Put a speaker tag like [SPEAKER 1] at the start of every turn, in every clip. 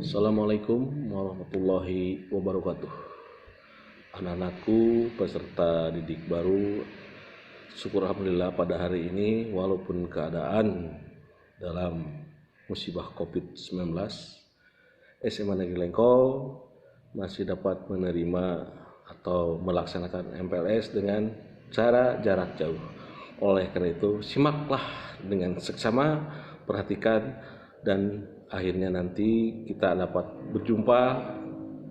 [SPEAKER 1] Assalamualaikum warahmatullahi wabarakatuh. Anak-anakku peserta didik baru, syukur alhamdulillah pada hari ini walaupun keadaan dalam musibah COVID-19, SMA Negeri Lengkol masih dapat menerima atau melaksanakan MPLS dengan cara jarak jauh. Oleh karena itu, simaklah dengan seksama, perhatikan, dan akhirnya nanti kita dapat berjumpa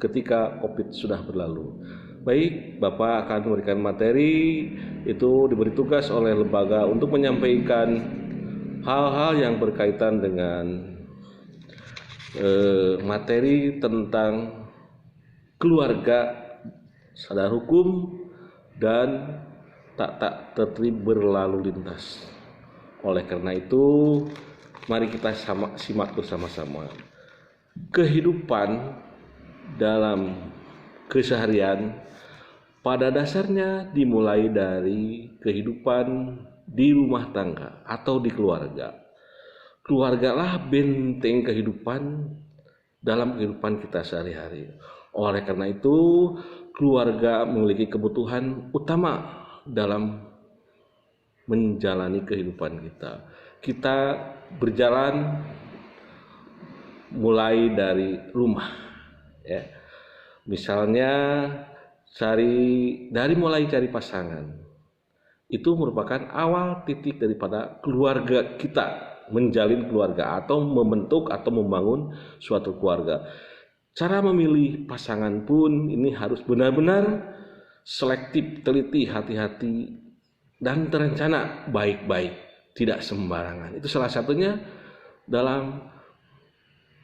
[SPEAKER 1] ketika COVID sudah berlalu. Baik, Bapak akan memberikan materi, itu diberi tugas oleh lembaga untuk menyampaikan hal-hal yang berkaitan dengan materi tentang keluarga, sadar hukum, dan tak tertib berlalu lintas. Oleh karena itu, mari kita simak bersama-sama. Kehidupan dalam keseharian pada dasarnya dimulai dari kehidupan di rumah tangga atau di keluarga. Keluargalah benteng kehidupan dalam kehidupan kita sehari-hari. Oleh karena itu, keluarga memiliki kebutuhan utama dalam menjalani kehidupan kita. Kita berjalan mulai dari rumah, ya. Misalnya mulai cari pasangan, itu merupakan awal titik daripada keluarga kita, menjalin keluarga atau membentuk atau membangun suatu keluarga. Cara memilih pasangan pun ini harus benar-benar selektif, teliti, hati-hati, dan terencana baik-baik. Tidak sembarangan. Itu salah satunya dalam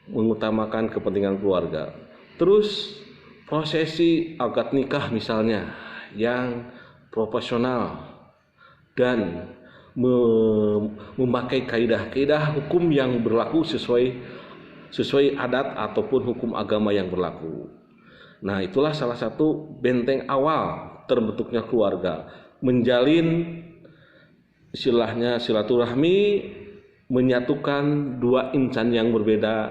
[SPEAKER 1] mengutamakan kepentingan keluarga. Terus prosesi akad nikah misalnya yang profesional dan memakai kaidah-kaidah hukum yang berlaku sesuai adat ataupun hukum agama yang berlaku. Nah, itulah salah satu benteng awal terbentuknya keluarga, menjalin istilahnya silaturahmi, menyatukan dua insan yang berbeda,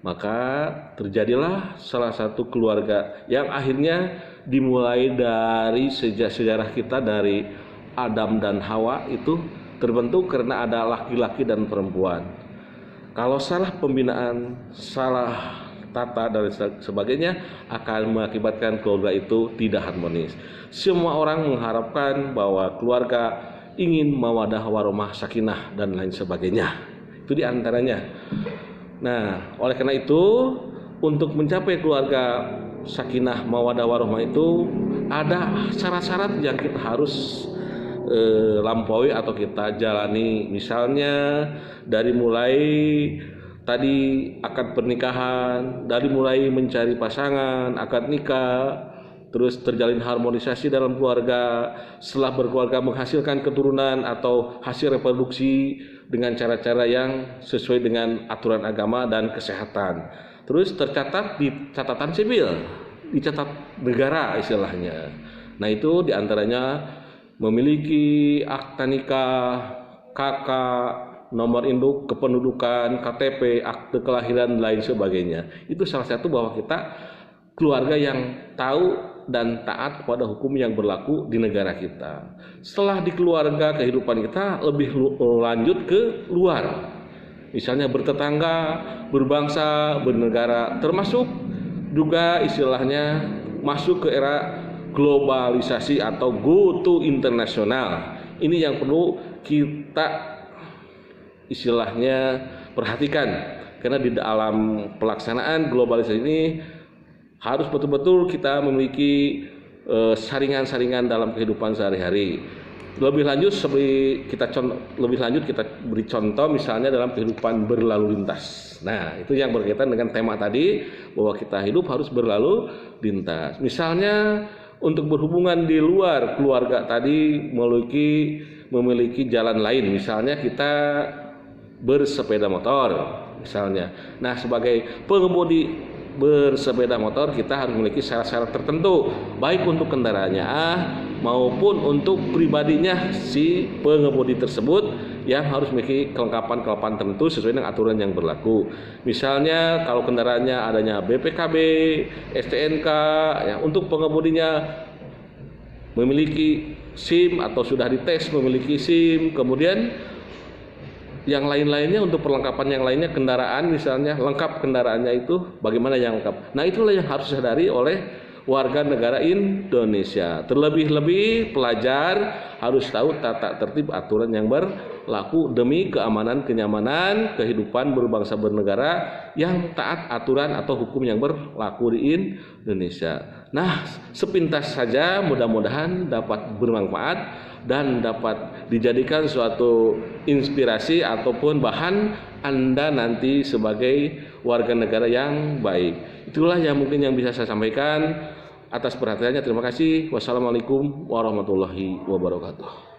[SPEAKER 1] maka terjadilah salah satu keluarga yang akhirnya dimulai dari sejarah kita dari Adam dan Hawa itu terbentuk karena ada laki-laki dan perempuan. Kalau salah pembinaan, salah tata dan sebagainya akan mengakibatkan keluarga itu tidak harmonis. Semua orang mengharapkan bahwa keluarga ingin mawadah warahmah sakinah dan lain sebagainya. Itu diantaranya. Nah, oleh karena itu untuk mencapai keluarga sakinah mawadah warahmah itu ada syarat-syarat yang kita harus lampaui atau kita jalani. Misalnya dari mulai tadi akad pernikahan, dari mulai mencari pasangan, akad nikah, terus terjalin harmonisasi dalam keluarga, setelah berkeluarga menghasilkan keturunan atau hasil reproduksi dengan cara-cara yang sesuai dengan aturan agama dan kesehatan. Terus tercatat di catatan sipil, dicatat negara istilahnya. Nah, itu diantaranya memiliki akta nikah, KK, nomor induk kependudukan, KTP, akte kelahiran, lain sebagainya. Itu salah satu bahwa kita keluarga yang tahu dan taat kepada hukum yang berlaku di negara kita. Setelah di keluarga, kehidupan kita lebih lanjut ke luar. Misalnya bertetangga, berbangsa, bernegara, termasuk juga istilahnya masuk ke era globalisasi atau go to internasional. Ini yang perlu kita istilahnya perhatikan, karena di dalam pelaksanaan globalisasi ini harus betul-betul kita memiliki saringan-saringan dalam kehidupan sehari-hari. Lebih lanjut kita beri contoh misalnya dalam kehidupan berlalu lintas. Nah, itu yang berkaitan dengan tema tadi bahwa kita hidup harus berlalu lintas. Misalnya untuk berhubungan di luar keluarga tadi memiliki jalan lain. Misalnya kita bersepeda motor misalnya. Nah, sebagai pengemudi bersepeda motor kita harus memiliki syarat-syarat tertentu, baik untuk kendaraannya maupun untuk pribadinya si pengemudi tersebut yang harus memiliki kelengkapan-kelengkapan tertentu sesuai dengan aturan yang berlaku. Misalnya kalau kendaraannya adanya BPKB, STNK, ya, untuk pengemudinya memiliki SIM atau sudah dites memiliki SIM, kemudian yang lain-lainnya untuk perlengkapan yang lainnya kendaraan misalnya lengkap kendaraannya itu bagaimana yang lengkap. Nah itulah yang harus disadari oleh warga negara Indonesia. Terlebih-lebih pelajar harus tahu tata tertib aturan yang berlaku demi keamanan, kenyamanan, kehidupan berbangsa bernegara yang taat aturan atau hukum yang berlaku di Indonesia. Nah, sepintas saja mudah-mudahan dapat bermanfaat dan dapat dijadikan suatu inspirasi ataupun bahan Anda nanti sebagai warga negara yang baik. Itulah yang mungkin yang bisa saya sampaikan. Atas perhatiannya terima kasih. Wassalamualaikum warahmatullahi wabarakatuh.